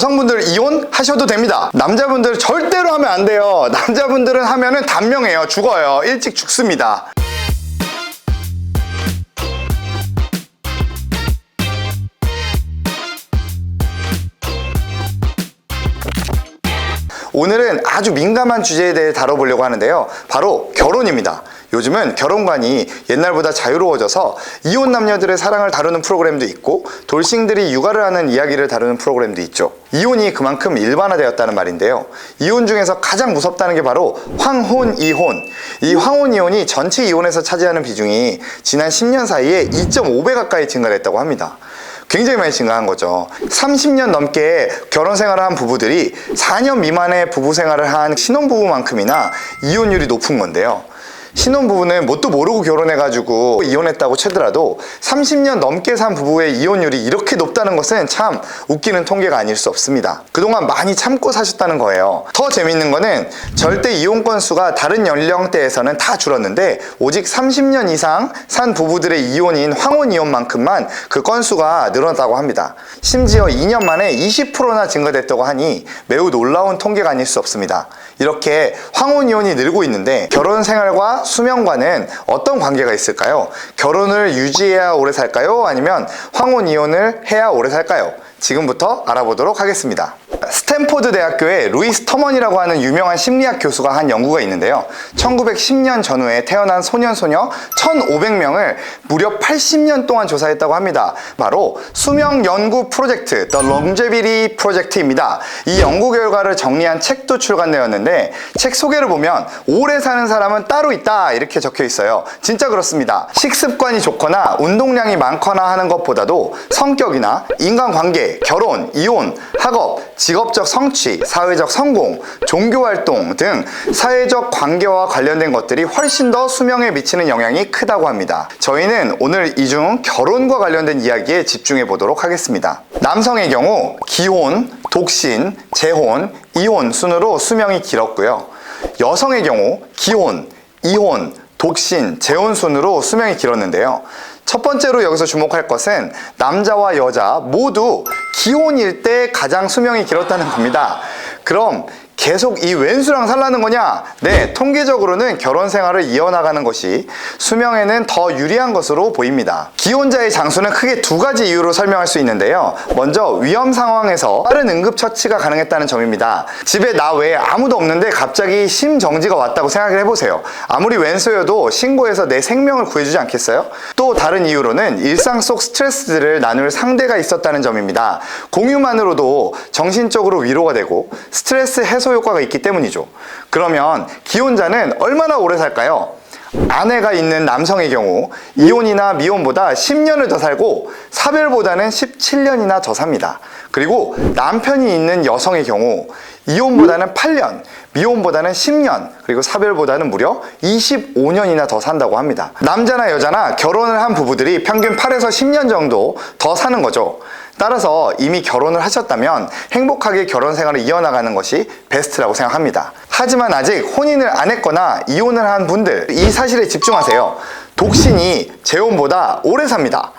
여성분들 이혼 하셔도 됩니다. 남자분들 절대로 하면 안 돼요. 남자분들은 하면은 단명해요. 죽어요. 일찍 죽습니다. 오늘은 아주 민감한 주제에 대해 다뤄보려고 하는데요. 바로 결혼입니다. 요즘은 결혼관이 옛날보다 자유로워져서 이혼 남녀들의 사랑을 다루는 프로그램도 있고 돌싱들이 육아를 하는 이야기를 다루는 프로그램도 있죠. 이혼이 그만큼 일반화되었다는 말인데요. 이혼 중에서 가장 무섭다는 게 바로 황혼 이혼. 이 황혼 이혼이 전체 이혼에서 차지하는 비중이 지난 10년 사이에 2.5배 가까이 증가했다고 합니다. 굉장히 많이 증가한 거죠. 30년 넘게 결혼 생활을 한 부부들이 4년 미만의 부부 생활을 한 신혼부부만큼이나 이혼율이 높은 건데요. 신혼부부는 뭣도 모르고 결혼해가지고 이혼했다고 치더라도 30년 넘게 산 부부의 이혼율이 이렇게 높다는 것은 참 웃기는 통계가 아닐 수 없습니다. 그동안 많이 참고 사셨다는 거예요. 더 재밌는 거는 절대 이혼 건수가 다른 연령대에서는 다 줄었는데 오직 30년 이상 산 부부들의 이혼인 황혼 이혼만큼만 그 건수가 늘어났다고 합니다. 심지어 2년 만에 20%나 증가됐다고 하니 매우 놀라운 통계가 아닐 수 없습니다. 이렇게 황혼 이혼이 늘고 있는데 결혼 생활과 수명과는 어떤 관계가 있을까요? 결혼을 유지해야 오래 살까요? 아니면 황혼 이혼을 해야 오래 살까요? 지금부터 알아보도록 하겠습니다. 스탠포드 대학교의 루이스 터먼이라고 하는 유명한 심리학 교수가 한 연구가 있는데요. 1910년 전후에 태어난 소년소녀 1,500명을 무려 80년 동안 조사했다고 합니다. 바로 수명 연구 프로젝트, The Longevity Project입니다. 이 연구 결과를 정리한 책도 출간되었는데 책 소개를 보면 오래 사는 사람은 따로 있다 이렇게 적혀 있어요. 진짜 그렇습니다. 식습관이 좋거나 운동량이 많거나 하는 것보다도 성격이나 인간관계, 결혼, 이혼, 학업, 직업적 성취, 사회적 성공, 종교활동 등 사회적 관계와 관련된 것들이 훨씬 더 수명에 미치는 영향이 크다고 합니다. 저희는 오늘 이 중 결혼과 관련된 이야기에 집중해 보도록 하겠습니다. 남성의 경우 기혼, 독신, 재혼, 이혼 순으로 수명이 길었고요. 여성의 경우 기혼, 이혼, 독신, 재혼 순으로 수명이 길었는데요. 첫 번째로 여기서 주목할 것은 남자와 여자 모두 기혼일 때 가장 수명이 길었다는 겁니다. 그럼 계속 이 왼수랑 살라는 거냐? 네, 통계적으로는 결혼 생활을 이어나가는 것이 수명에는 더 유리한 것으로 보입니다. 기혼자의 장수는 크게 두 가지 이유로 설명할 수 있는데요. 먼저 위험 상황에서 빠른 응급처치가 가능했다는 점입니다. 집에 나 외에 아무도 없는데 갑자기 심정지가 왔다고 생각을 해보세요. 아무리 왼수여도 신고해서 내 생명을 구해주지 않겠어요? 또 다른 이유로는 일상 속 스트레스들을 나눌 상대가 있었다는 점입니다. 공유만으로도 정신적으로 위로가 되고 스트레스 해소 효과가 있기 때문이죠. 그러면 기혼자는 얼마나 오래 살까요? 아내가 있는 남성의 경우 이혼이나 미혼보다 10년을 더 살고 사별보다는 17년이나 더 삽니다. 그리고 남편이 있는 여성의 경우 이혼보다는 8년, 미혼보다는 10년, 그리고 사별보다는 무려 25년이나 더 산다고 합니다. 남자나 여자나 결혼을 한 부부들이 평균 8에서 10년 정도 더 사는 거죠. 따라서 이미 결혼을 하셨다면 행복하게 결혼 생활을 이어나가는 것이 베스트라고 생각합니다. 하지만 아직 혼인을 안 했거나 이혼을 한 분들, 이 사실에 집중하세요. 독신이 재혼보다 오래 삽니다.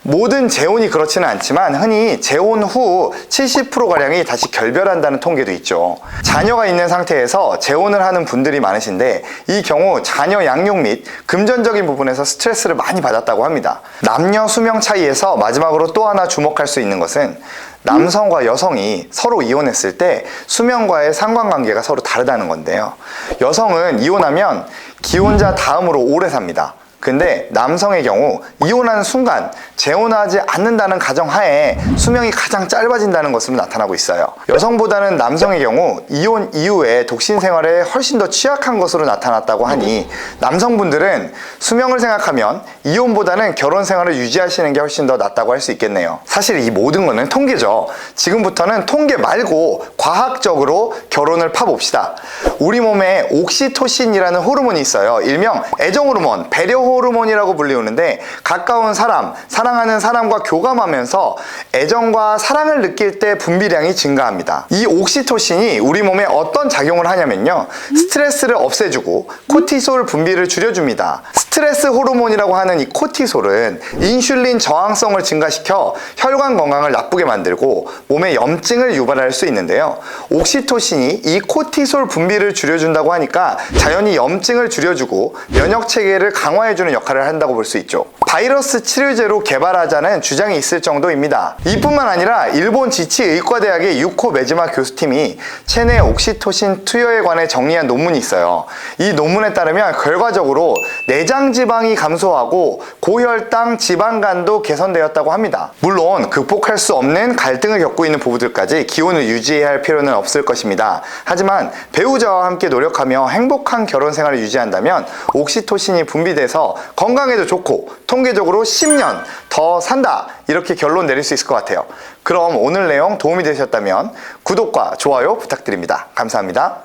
모든 재혼이 그렇지는 않지만 흔히 재혼 후 70%가량이 다시 결별한다는 통계도 있죠. 자녀가 있는 상태에서 재혼을 하는 분들이 많으신데 이 경우 자녀 양육 및 금전적인 부분에서 스트레스를 많이 받았다고 합니다. 남녀 수명 차이에서 마지막으로 또 하나 주목할 수 있는 것은 남성과 여성이 서로 이혼했을 때 수명과의 상관관계가 서로 다르다는 건데요. 여성은 이혼하면 기혼자 다음으로 오래 삽니다. 근데 남성의 경우 이혼하는 순간 재혼하지 않는다는 가정하에 수명이 가장 짧아진다는 것으로 나타나고 있어요. 여성보다는 남성의 경우 이혼 이후에 독신 생활에 훨씬 더 취약한 것으로 나타났다고 하니 남성분들은 수명을 생각하면 이혼보다는 결혼 생활을 유지하시는 게 훨씬 더 낫다고 할 수 있겠네요. 사실 이 모든 거는 통계죠. 지금부터는 통계 말고 과학적으로 결혼을 파봅시다. 우리 몸에 옥시토신이라는 호르몬이 있어요. 일명 애정 호르몬, 배려 호르몬이라고 불리우는데 가까운 사람, 사랑하는 사람과 교감하면서 애정과 사랑을 느낄 때 분비량이 증가합니다. 이 옥시토신이 우리 몸에 어떤 작용을 하냐면요, 스트레스를 없애주고 코티솔 분비를 줄여줍니다. 스트레스 호르몬이라고 하는 이 코티솔은 인슐린 저항성을 증가시켜 혈관 건강을 나쁘게 만들고 몸에 염증을 유발할 수 있는데요, 옥시토신이 이 코티솔 분비를 줄여준다고 하니까 자연히 염증을 줄여주고 면역 체계를 강화해주는 역할을 한다고 볼 수 있죠. 바이러스 치료제로 개발하자는 주장이 있을 정도입니다. 이뿐만 아니라 일본 지치의과대학의 유코 메지마 교수팀이 체내 옥시토신 투여에 관해 정리한 논문이 있어요. 이 논문에 따르면 결과적으로 내장 지방이 감소하고 고혈당, 지방간도 개선되었다고 합니다. 물론 극복할 수 없는 갈등을 겪고 있는 부부들까지 기혼을 유지해야 할 필요는 없을 것입니다. 하지만 배우자와 함께 노력하며 행복한 결혼 생활을 유지한다면 옥시토신이 분비돼서 건강에도 좋고 통계적으로 10년 더 산다, 이렇게 결론 내릴 수 있을 것 같아요. 그럼 오늘 내용 도움이 되셨다면 구독과 좋아요 부탁드립니다. 감사합니다.